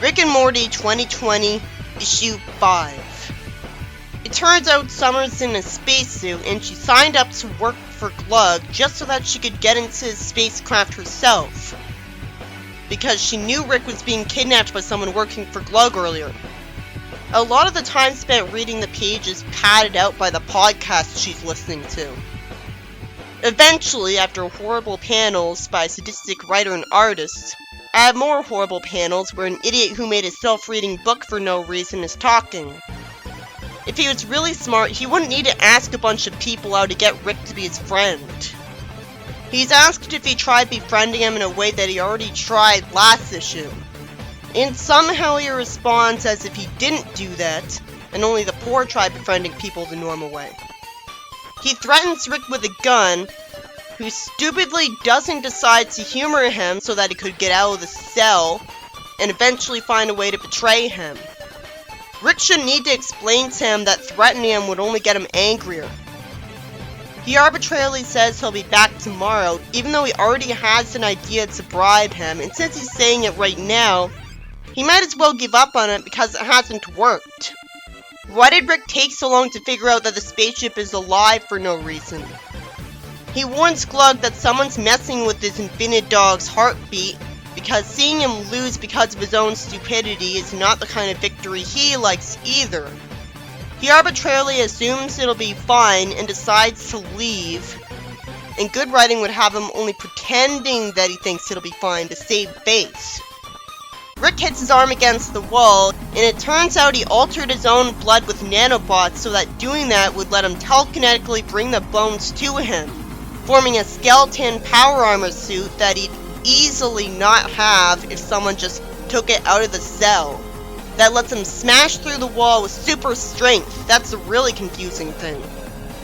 Rick and Morty 2020, Issue 5. It turns out Summer's in a spacesuit and she signed up to work for Glug just so that she could get into his spacecraft herself. Because she knew Rick was being kidnapped by someone working for Glug earlier. A lot of the time spent reading the page is padded out by the podcast she's listening to. Eventually, after horrible panels by a sadistic writer and artist, add more horrible panels where an idiot who made a self-reading book for no reason is talking. If he was really smart, he wouldn't need to ask a bunch of people out to get Rick to be his friend. He's asked if he tried befriending him in a way that he already tried last issue. And somehow he responds as if he didn't do that, and only the poor try befriending people the normal way. He threatens Rick with a gun, who stupidly doesn't decide to humor him so that he could get out of the cell, and eventually find a way to betray him. Rick should need to explain to him that threatening him would only get him angrier. He arbitrarily says he'll be back tomorrow, even though he already has an idea to bribe him, and since he's saying it right now, he might as well give up on it because it hasn't worked. Why did Rick take so long to figure out that the spaceship is alive for no reason? He warns Glug that someone's messing with his infinite dog's heartbeat because seeing him lose because of his own stupidity is not the kind of victory he likes either. He arbitrarily assumes it'll be fine and decides to leave, and good writing would have him only pretending that he thinks it'll be fine to save face. Rick hits his arm against the wall, and it turns out he altered his own blood with nanobots so that doing that would let him telekinetically bring the bones to him, forming a skeleton power armor suit that he'd easily not have if someone just took it out of the cell. That lets him smash through the wall with super strength. That's the really confusing thing.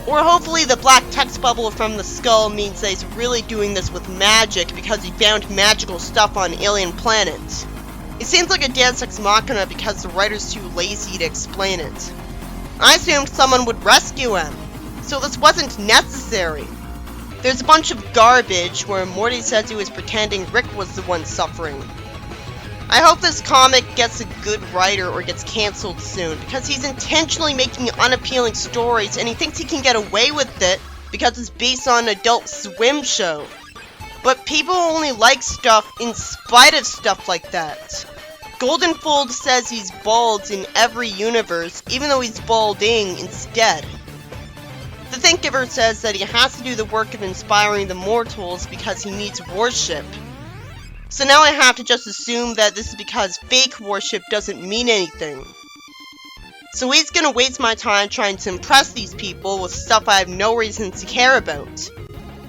Or hopefully the black text bubble from the skull means that he's really doing this with magic because he found magical stuff on alien planets. It seems like a Deus Ex Machina because the writer's too lazy to explain it. I assumed someone would rescue him, so this wasn't necessary. There's a bunch of garbage where Morty says he was pretending Rick was the one suffering. I hope this comic gets a good writer or gets cancelled soon, because he's intentionally making unappealing stories and he thinks he can get away with it because it's based on an Adult Swim show. But people only like stuff in spite of stuff like that. Goldenfold says he's bald in every universe, even though he's balding instead. The Thinkgiver says that he has to do the work of inspiring the mortals because he needs worship. So now I have to just assume that this is because fake worship doesn't mean anything. So he's gonna waste my time trying to impress these people with stuff I have no reason to care about.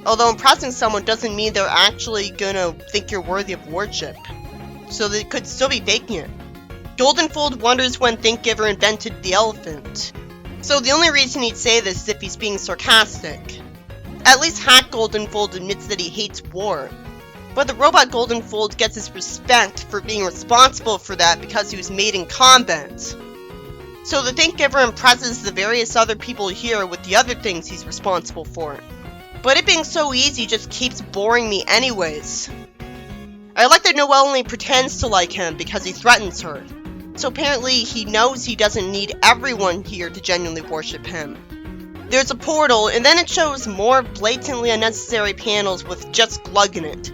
Although impressing someone doesn't mean they're actually gonna think you're worthy of worship. So they could still be faking it. Goldenfold wonders when Thinkgiver invented the elephant. So the only reason he'd say this is if he's being sarcastic. At least Hack Goldenfold admits that he hates war. But the robot Goldenfold gets his respect for being responsible for that because he was made in combat. So the Thinkgiver impresses the various other people here with the other things he's responsible for. But it being so easy just keeps boring me anyways. I like that Noelle only pretends to like him because he threatens her. So apparently he knows he doesn't need everyone here to genuinely worship him. There's a portal, and then it shows more blatantly unnecessary panels with just Glug in it.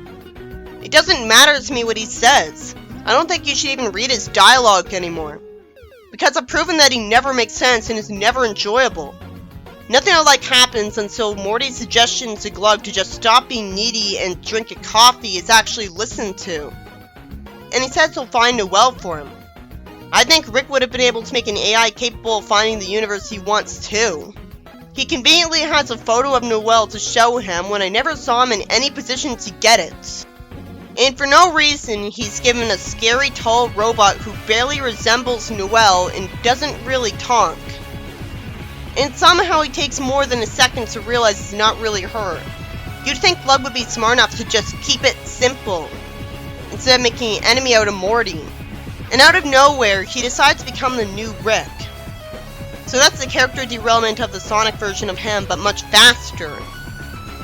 It doesn't matter to me what he says. I don't think you should even read his dialogue anymore. Because I've proven that he never makes sense and is never enjoyable. Nothing I like happens until Morty's suggestion to Glug to just stop being needy and drink a coffee is actually listened to. And he says he'll find Noelle for him. I think Rick would have been able to make an AI capable of finding the universe he wants too. He conveniently has a photo of Noelle to show him when I never saw him in any position to get it. And for no reason, he's given a scary tall robot who barely resembles Noelle and doesn't really talk. And somehow he takes more than a second to realize it's not really her. You'd think Glug would be smart enough to just keep it simple, instead of making an enemy out of Morty. And out of nowhere, he decides to become the new Rick. So that's the character derailment of the Sonic version of him, but much faster.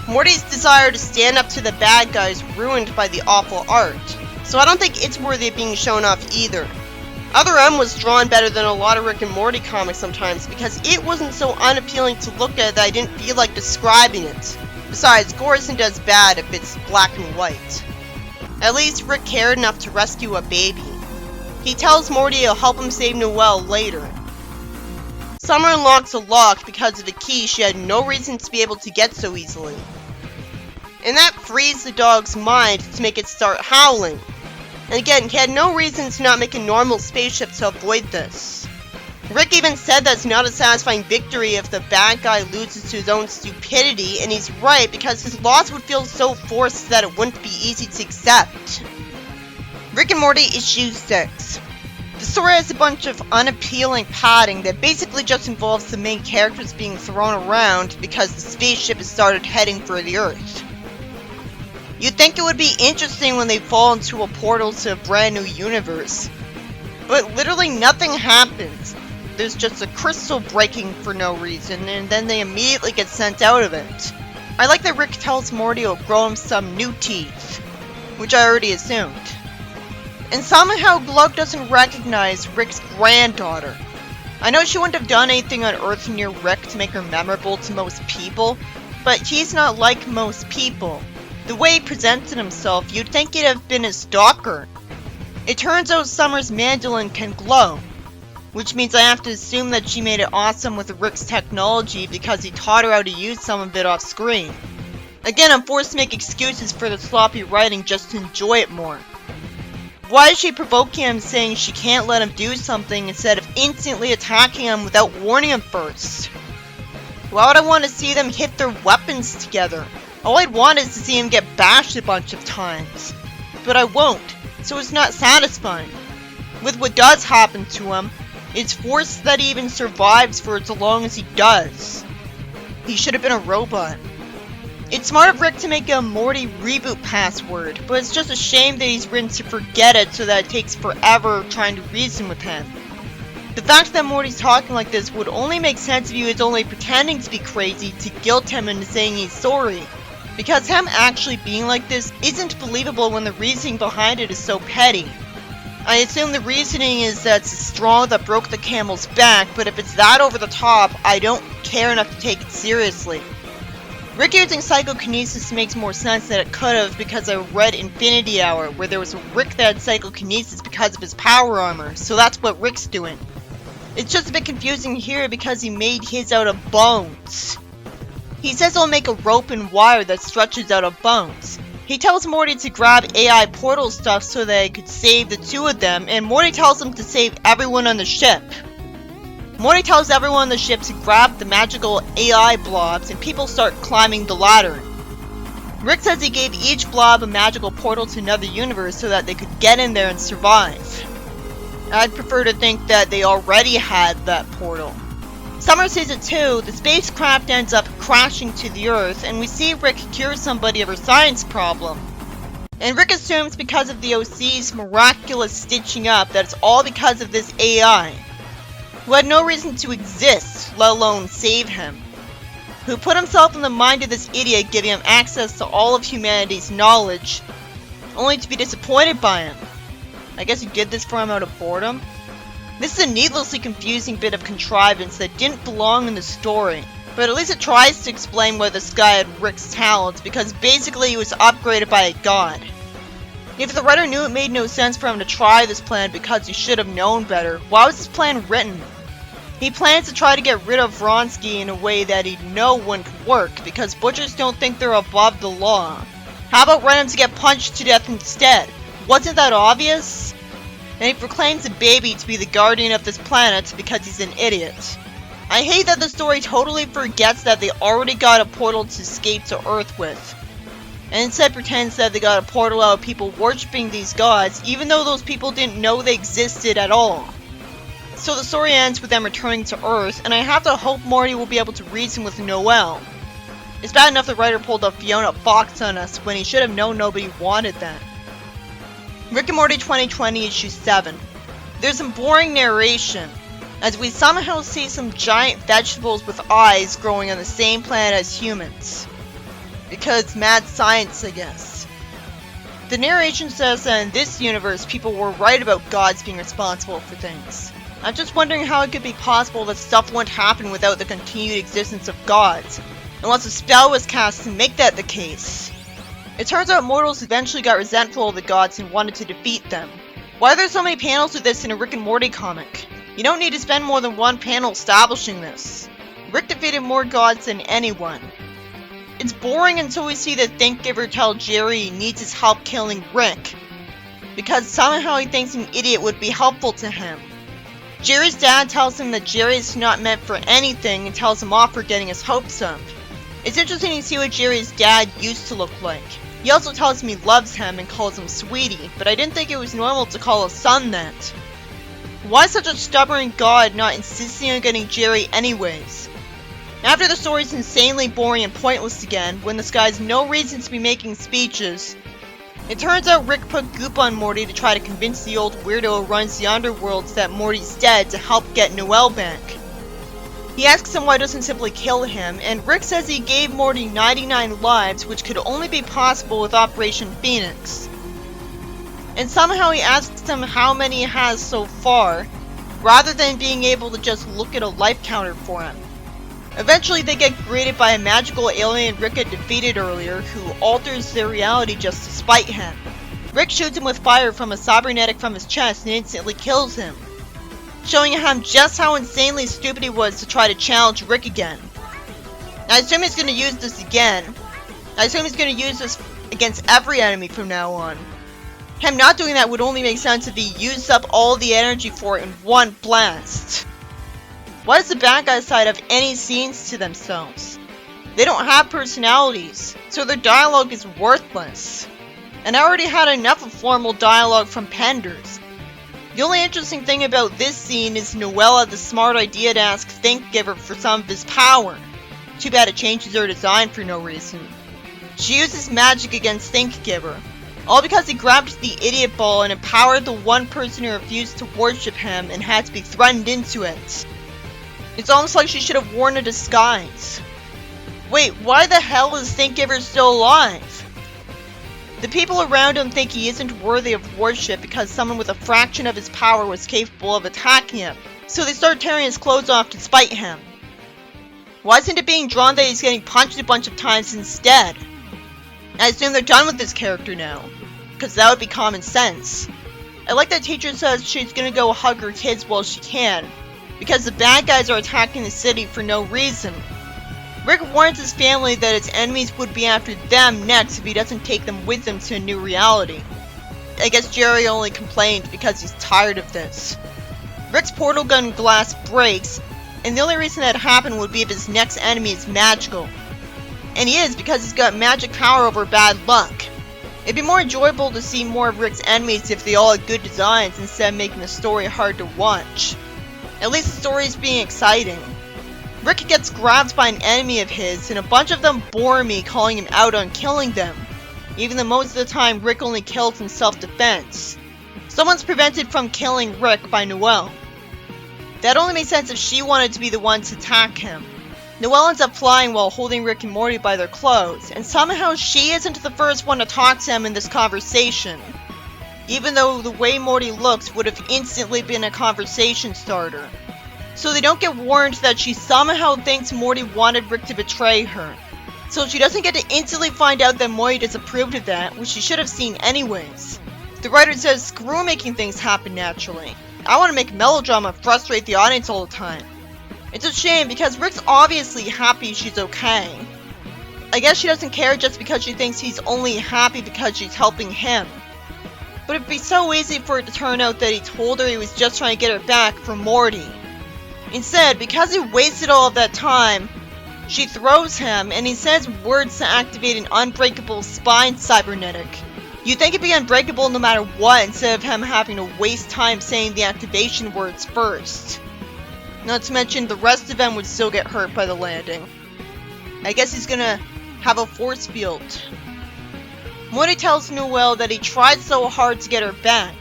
Morty's desire to stand up to the bad guys ruined by the awful art, so I don't think it's worthy of being shown off either. Other M was drawn better than a lot of Rick and Morty comics sometimes because it wasn't so unappealing to look at that I didn't feel like describing it. Besides, gore isn't as bad if it's black and white. At least Rick cared enough to rescue a baby. He tells Morty he'll help him save Noelle later. Summer unlocks a lock because of a key she had no reason to be able to get so easily. And that frees the dog's mind to make it start howling. And again, he had no reason to not make a normal spaceship to avoid this. Rick even said that's not a satisfying victory if the bad guy loses to his own stupidity, and he's right because his loss would feel so forced that it wouldn't be easy to accept. Rick and Morty issue 6. The story has a bunch of unappealing padding that basically just involves the main characters being thrown around because the spaceship has started heading for the Earth. You'd think it would be interesting when they fall into a portal to a brand new universe. But literally nothing happens. There's just a crystal breaking for no reason, and then they immediately get sent out of it. I like that Rick tells Morty he'll grow him some new teeth, which I already assumed. And somehow Glug doesn't recognize Rick's granddaughter. I know she wouldn't have done anything on Earth near Rick to make her memorable to most people, but he's not like most people. The way he presented himself, you'd think he'd have been a stalker. It turns out Summer's mandolin can glow, which means I have to assume that she made it awesome with Rick's technology because he taught her how to use some of it off screen. Again, I'm forced to make excuses for the sloppy writing just to enjoy it more. Why is she provoking him saying she can't let him do something instead of instantly attacking him without warning him first? Why would I want to see them hit their weapons together? All I'd want is to see him get bashed a bunch of times. But I won't, so it's not satisfying. With what does happen to him, it's forced that he even survives for as long as he does. He should have been a robot. It's smart of Rick to make a Morty reboot password, but it's just a shame that he's written to forget it so that it takes forever trying to reason with him. The fact that Morty's talking like this would only make sense if he was only pretending to be crazy to guilt him into saying he's sorry. Because him actually being like this isn't believable when the reasoning behind it is so petty. I assume the reasoning is that it's a straw that broke the camel's back, but if it's that over the top, I don't care enough to take it seriously. Rick using psychokinesis makes more sense than it could have because I read Infinity Hour, where there was a Rick that had psychokinesis because of his power armor, so that's what Rick's doing. It's just a bit confusing here because he made his out of bones. He says he'll make a rope and wire that stretches out of bones. He tells Morty to grab AI portal stuff so that they could save the two of them, and Morty tells him to save everyone on the ship. Morty tells everyone on the ship to grab the magical AI blobs, and people start climbing the ladder. Rick says he gave each blob a magical portal to another universe so that they could get in there and survive. I'd prefer to think that they already had that portal. Summer sees it too. The spacecraft ends up crashing to the Earth, and we see Rick cure somebody of her science problem. And Rick assumes because of the OC's miraculous stitching up that it's all because of this AI, who had no reason to exist, let alone save him. Who put himself in the mind of this idiot, giving him access to all of humanity's knowledge, only to be disappointed by him. I guess he did this for him out of boredom? This is a needlessly confusing bit of contrivance that didn't belong in the story, but at least it tries to explain why this guy had Rick's talents, because basically he was upgraded by a god. If the writer knew it made no sense for him to try this plan because he should have known better, why was this plan written? He plans to try to get rid of Vronsky in a way that he'd know wouldn't work, because butchers don't think they're above the law. How about run him to get punched to death instead? Wasn't that obvious? And he proclaims a baby to be the guardian of this planet because he's an idiot. I hate that the story totally forgets that they already got a portal to escape to Earth with, and instead pretends that they got a portal out of people worshipping these gods, even though those people didn't know they existed at all. So the story ends with them returning to Earth, and I have to hope Morty will be able to reason with Noelle. It's bad enough the writer pulled a Fiona Fox on us when he should have known nobody wanted that. Rick and Morty 2020 issue 7. There's some boring narration, as we somehow see some giant vegetables with eyes growing on the same planet as humans. Because mad science, I guess. The narration says that in this universe, people were right about gods being responsible for things. I'm just wondering how it could be possible that stuff wouldn't happen without the continued existence of gods, unless a spell was cast to make that the case. It turns out mortals eventually got resentful of the gods and wanted to defeat them. Why are there so many panels with this in a Rick and Morty comic? You don't need to spend more than one panel establishing this. Rick defeated more gods than anyone. It's boring until we see the Thinkgiver tell Jerry he needs his help killing Rick, because somehow he thinks an idiot would be helpful to him. Jerry's dad tells him that Jerry is not meant for anything and tells him off for getting his hopes up. It's interesting to see what Jerry's dad used to look like. He also tells him he loves him and calls him sweetie, but I didn't think it was normal to call a son that. Why such a stubborn god not insisting on getting Jerry anyways? After the story's insanely boring and pointless again, when this guy's no reason to be making speeches, it turns out Rick put goop on Morty to try to convince the old weirdo who runs the underworlds that Morty's dead to help get Noelle back. He asks him why he doesn't simply kill him, and Rick says he gave Morty 99 lives, which could only be possible with Operation Phoenix. And somehow he asks him how many he has so far, rather than being able to just look at a life counter for him. Eventually they get greeted by a magical alien Rick had defeated earlier, who alters their reality just to spite him. Rick shoots him with fire from a cybernetic from his chest and instantly kills him, showing him just how insanely stupid he was to try to challenge Rick again. I assume he's going to use this again. I assume he's going to use this against every enemy from now on. Him not doing that would only make sense if he used up all the energy for it in one blast. Why does the bad guy side have any scenes to themselves? They don't have personalities, so their dialogue is worthless. And I already had enough of formal dialogue from Penders. The only interesting thing about this scene is Noelle had the smart idea to ask Thinkgiver for some of his power. Too bad it changes her design for no reason. She uses magic against Thinkgiver, all because he grabbed the idiot ball and empowered the one person who refused to worship him and had to be threatened into it. It's almost like she should have worn a disguise. Wait, why the hell is Thinkgiver still alive? The people around him think he isn't worthy of worship because someone with a fraction of his power was capable of attacking him, so they start tearing his clothes off to spite him. Why isn't it being drawn that he's getting punched a bunch of times instead? I assume they're done with this character now, because that would be common sense. I like that teacher says she's gonna go hug her kids while she can, because the bad guys are attacking the city for no reason. Rick warns his family that his enemies would be after them next if he doesn't take them with him to a new reality. I guess Jerry only complained because he's tired of this. Rick's portal gun glass breaks, and the only reason that happened would be if his next enemy is magical. And he is, because he's got magic power over bad luck. It'd be more enjoyable to see more of Rick's enemies if they all had good designs instead of making the story hard to watch. At least the story's being exciting. Rick gets grabbed by an enemy of his, and a bunch of them bore me calling him out on killing them, even though most of the time Rick only kills in self-defense. Someone's prevented from killing Rick by Noelle. That only makes sense if she wanted to be the one to attack him. Noelle ends up flying while holding Rick and Morty by their clothes, and somehow she isn't the first one to talk to him in this conversation, even though the way Morty looks would have instantly been a conversation starter. So they don't get warned that she somehow thinks Morty wanted Rick to betray her. So she doesn't get to instantly find out that Morty disapproved of that, which she should have seen anyways. The writer says, screw making things happen naturally. I want to make melodrama frustrate the audience all the time. It's a shame because Rick's obviously happy she's okay. I guess she doesn't care just because she thinks he's only happy because she's helping him. But it'd be so easy for it to turn out that he told her he was just trying to get her back for Morty. Instead, because he wasted all of that time, she throws him and he says words to activate an unbreakable spine cybernetic. You'd think it'd be unbreakable no matter what instead of him having to waste time saying the activation words first. Not to mention the rest of them would still get hurt by the landing. I guess he's gonna have a force field. Morty tells Noelle that he tried so hard to get her back,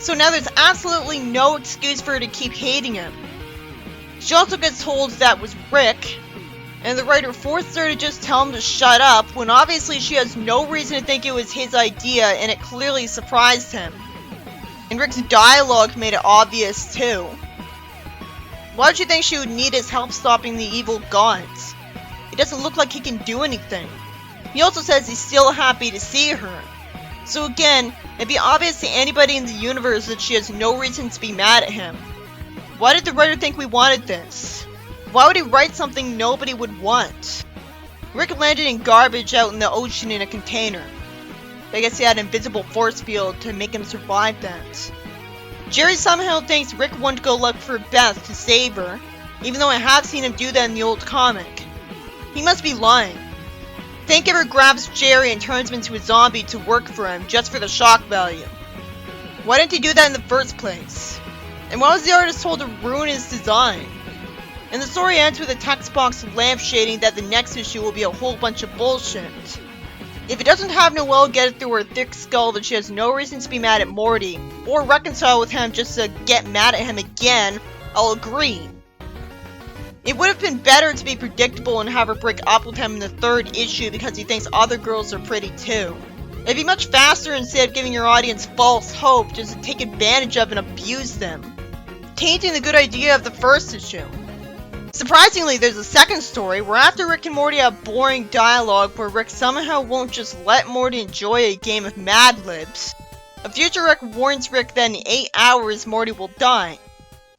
so now there's absolutely no excuse for her to keep hating him. She also gets told that was Rick, and the writer forced her to just tell him to shut up when obviously she has no reason to think it was his idea and it clearly surprised him. And Rick's dialogue made it obvious too. Why would you think she would need his help stopping the evil gods? It doesn't look like he can do anything. He also says he's still happy to see her. So again, it'd be obvious to anybody in the universe that she has no reason to be mad at him. Why did the writer think we wanted this? Why would he write something nobody would want? Rick landed in garbage out in the ocean in a container. I guess he had an invisible force field to make him survive that. Jerry somehow thinks Rick went to go look for Beth to save her, even though I have seen him do that in the old comic. He must be lying. Thankgiver grabs Jerry and turns him into a zombie to work for him just for the shock value. Why didn't he do that in the first place? And why was the artist told to ruin his design? And the story ends with a text box lampshading that the next issue will be a whole bunch of bullshit. If it doesn't have Noelle get it through her thick skull that she has no reason to be mad at Morty, or reconcile with him just to get mad at him again, I'll agree. It would have been better to be predictable and have her break up with him in the third issue because he thinks other girls are pretty too. It'd be much faster instead of giving your audience false hope just to take advantage of and abuse them, tainting the good idea of the first issue. Surprisingly, there's a second story where after Rick and Morty have boring dialogue where Rick somehow won't just let Morty enjoy a game of Mad Libs, a future Rick warns Rick that in 8 hours Morty will die.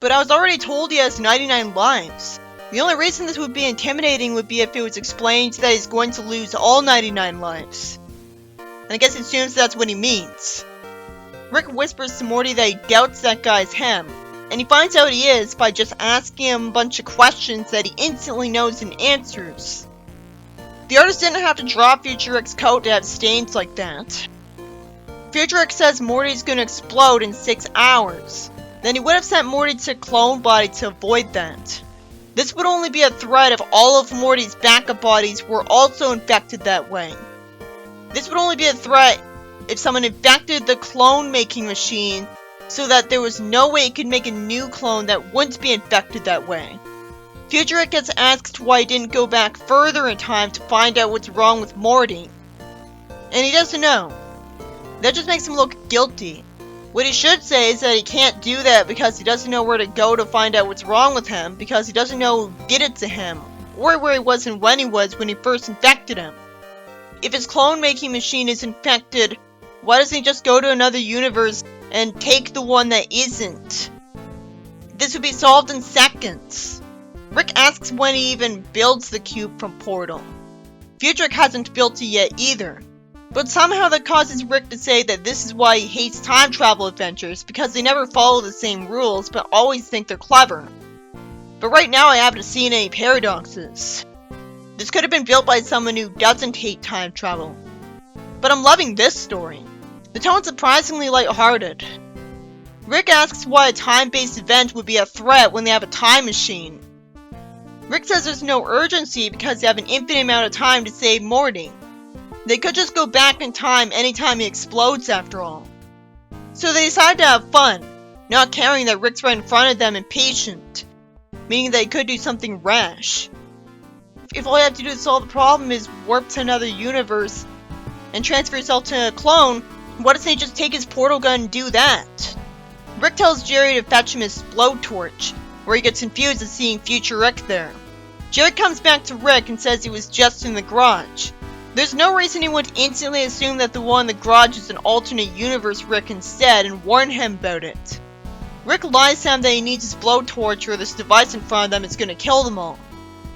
But I was already told he has 99 lives. The only reason this would be intimidating would be if it was explained that he's going to lose all 99 lives. And I guess he assumes that's what he means. Rick whispers to Morty that he doubts that guy's him, and he finds out he is by just asking him a bunch of questions that he instantly knows and answers. The artist didn't have to draw Future Rick's coat to have stains like that. Future Rick says Morty's gonna explode in 6 hours. Then he would have sent Morty to clone body to avoid that. This would only be a threat if all of Morty's backup bodies were also infected that way. This would only be a threat if someone infected the clone making machine so that there was no way it could make a new clone that wouldn't be infected that way. Future Rick gets asked why he didn't go back further in time to find out what's wrong with Morty. And he doesn't know. That just makes him look guilty. What he should say is that he can't do that because he doesn't know where to go to find out what's wrong with him, because he doesn't know who did it to him, or where he was and when he first infected him. If his clone making machine is infected, why doesn't he just go to another universe and take the one that isn't? This would be solved in seconds. Rick asks when he even builds the cube from Portal. Future Rick hasn't built it yet either. But somehow that causes Rick to say that this is why he hates time travel adventures, because they never follow the same rules but always think they're clever. But right now I haven't seen any paradoxes. This could have been built by someone who doesn't hate time travel. But I'm loving this story. The tone's surprisingly lighthearted. Rick asks why a time-based event would be a threat when they have a time machine. Rick says there's no urgency because they have an infinite amount of time to save Morty. They could just go back in time anytime he explodes after all. So they decide to have fun, not caring that Rick's right in front of them and patient, meaning that he could do something rash. If all you have to do to solve the problem is warp to another universe and transfer yourself to a clone, why doesn't he just take his portal gun and do that? Rick tells Jerry to fetch him his blowtorch, where he gets confused at seeing Future Rick there. Jerry comes back to Rick and says he was just in the garage. There's no reason he would instantly assume that the one in the garage is an alternate universe Rick instead and warn him about it. Rick lies to him that he needs his blowtorch or this device in front of them is going to kill them all.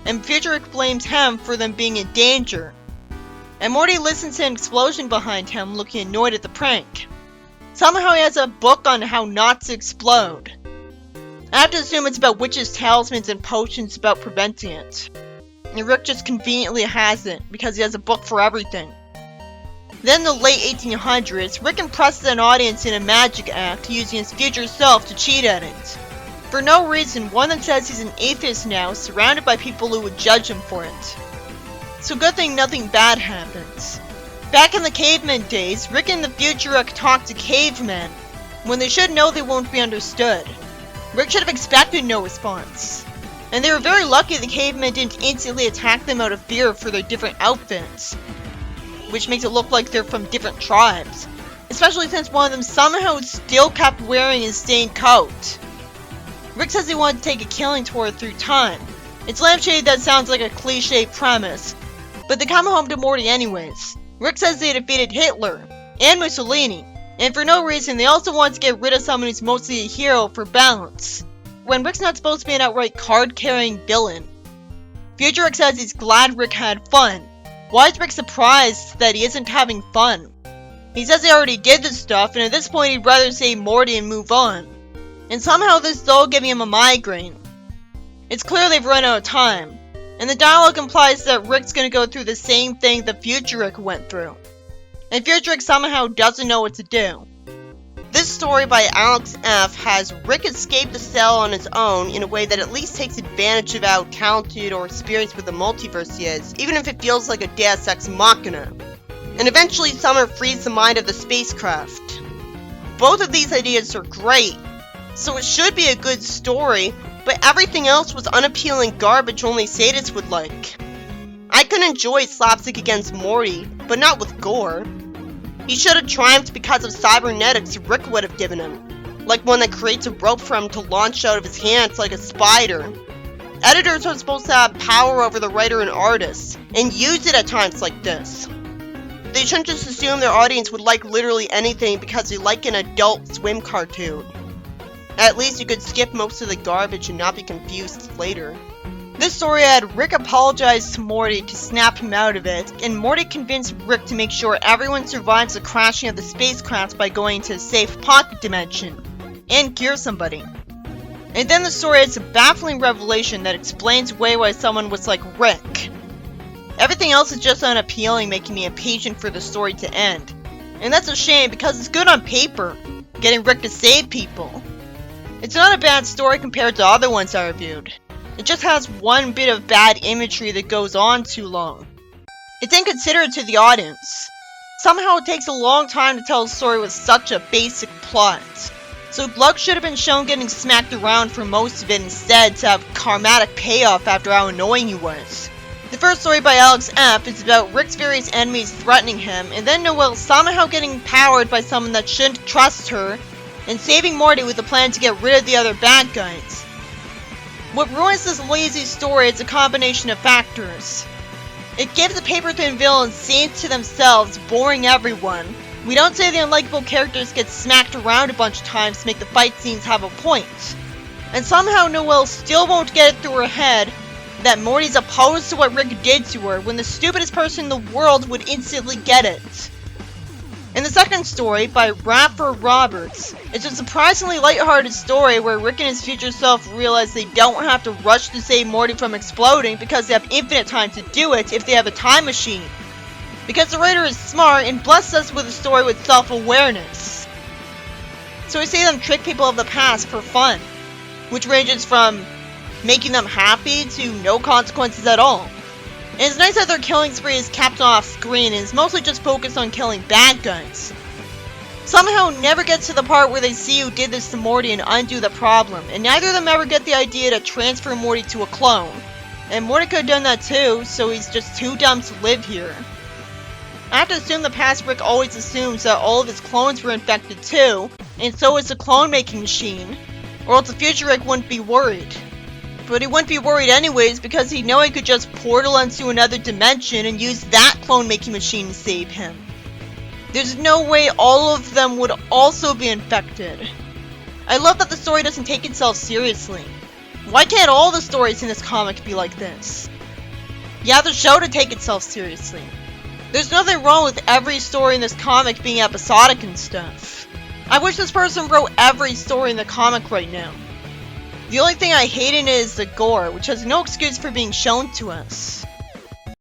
And Future Rick blames him for them being in danger. And Morty listens to an explosion behind him, looking annoyed at the prank. Somehow he has a book on how not to explode. I have to assume it's about witches' talismans and potions about preventing it. And Rick just conveniently has it, because he has a book for everything. Then in the late 1800s, Rick impresses an audience in a magic act using his future self to cheat at it. For no reason, one that says he's an atheist now, surrounded by people who would judge him for it. So good thing nothing bad happens. Back in the caveman days, Rick and the future Rick talk to cavemen, when they should know they won't be understood. Rick should have expected no response. And they were very lucky the cavemen didn't instantly attack them out of fear for their different outfits, which makes it look like they're from different tribes, especially since one of them somehow still kept wearing his stained coat. Rick says he wanted to take a killing tour through time. It's lampshade that sounds like a cliche premise, but they come home to Morty anyways. Rick says they defeated Hitler and Mussolini, and for no reason they also want to get rid of someone who's mostly a hero for balance, when Rick's not supposed to be an outright card-carrying villain. Future Rick says he's glad Rick had fun. Why is Rick surprised that he isn't having fun? He says he already did this stuff, and at this point he'd rather say Morty and move on. And somehow this is all giving him a migraine. It's clear they've run out of time, and the dialogue implies that Rick's gonna go through the same thing the Future Rick went through. And Future Rick somehow doesn't know what to do. This story by Alex F. has Rick escape the cell on his own in a way that at least takes advantage of how talented or experienced with the multiverse he is, even if it feels like a Deus Ex Machina. And eventually Summer frees the mind of the spacecraft. Both of these ideas are great, so it should be a good story, but everything else was unappealing garbage only sadists would like. I could enjoy slapstick against Morty, but not with gore. He should have triumphed because of cybernetics Rick would have given him, like one that creates a rope for him to launch out of his hands like a spider. Editors are supposed to have power over the writer and artist, and use it at times like this. They shouldn't just assume their audience would like literally anything because they like an Adult Swim cartoon. At least you could skip most of the garbage and not be confused later. This story had Rick apologize to Morty to snap him out of it, and Morty convinced Rick to make sure everyone survives the crashing of the spacecraft by going to a safe pocket dimension, and cure somebody. And then the story has a baffling revelation that explains away why someone was like Rick. Everything else is just unappealing, making me impatient for the story to end. And that's a shame because it's good on paper, getting Rick to save people. It's not a bad story compared to other ones I reviewed. It just has one bit of bad imagery that goes on too long. It's inconsiderate to the audience. Somehow it takes a long time to tell a story with such a basic plot. So Glug should have been shown getting smacked around for most of it instead to have karmatic payoff after how annoying he was. The first story by Alex F. is about Rick's various enemies threatening him, and then Noelle somehow getting powered by someone that shouldn't trust her, and saving Morty with a plan to get rid of the other bad guys. What ruins this lazy story is a combination of factors. It gives the paper-thin villains scenes to themselves, boring everyone. We don't say the unlikable characters get smacked around a bunch of times to make the fight scenes have a point. And somehow Noelle still won't get it through her head that Morty's opposed to what Rick did to her when the stupidest person in the world would instantly get it. In the second story, by Rapper Roberts, it's a surprisingly lighthearted story where Rick and his future self realize they don't have to rush to save Morty from exploding because they have infinite time to do it if they have a time machine. Because the writer is smart and blessed us with a story with self-awareness. So we see them trick people of the past for fun, which ranges from making them happy to no consequences at all. And it's nice that their killing spree is kept off screen and is mostly just focused on killing bad guys. Somehow never gets to the part where they see who did this to Morty and undo the problem, and neither of them ever get the idea to transfer Morty to a clone. And Morty could have done that too, so he's just too dumb to live here. I have to assume the past Rick always assumes that all of his clones were infected too, and so is the clone making machine, or else the future Rick wouldn't be worried. But he wouldn't be worried anyways because he'd know he could just portal into another dimension and use that clone-making machine to save him. There's no way all of them would also be infected. I love that the story doesn't take itself seriously. Why can't all the stories in this comic be like this? You have the show to take itself seriously. There's nothing wrong with every story in this comic being episodic and stuff. I wish this person wrote every story in the comic right now. The only thing I hate in it is the gore, which has no excuse for being shown to us.